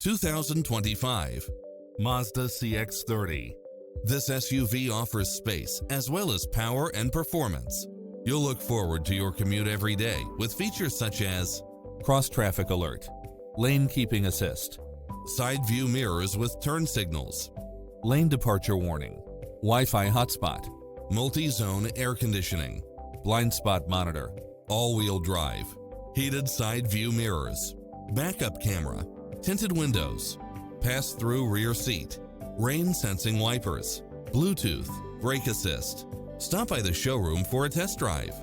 2025 Mazda CX-30. This SUV offers space as well as power and performance. You'll look forward to your commute every day with features such as cross-traffic alert, lane keeping assist, side view mirrors with turn signals, lane departure warning, Wi-Fi hotspot, multi-zone air conditioning, blind spot monitor, all-wheel drive, heated side view mirrors, backup camera, tinted windows, pass-through rear seat, rain-sensing wipers, Bluetooth, brake assist. Stop by the showroom for a test drive.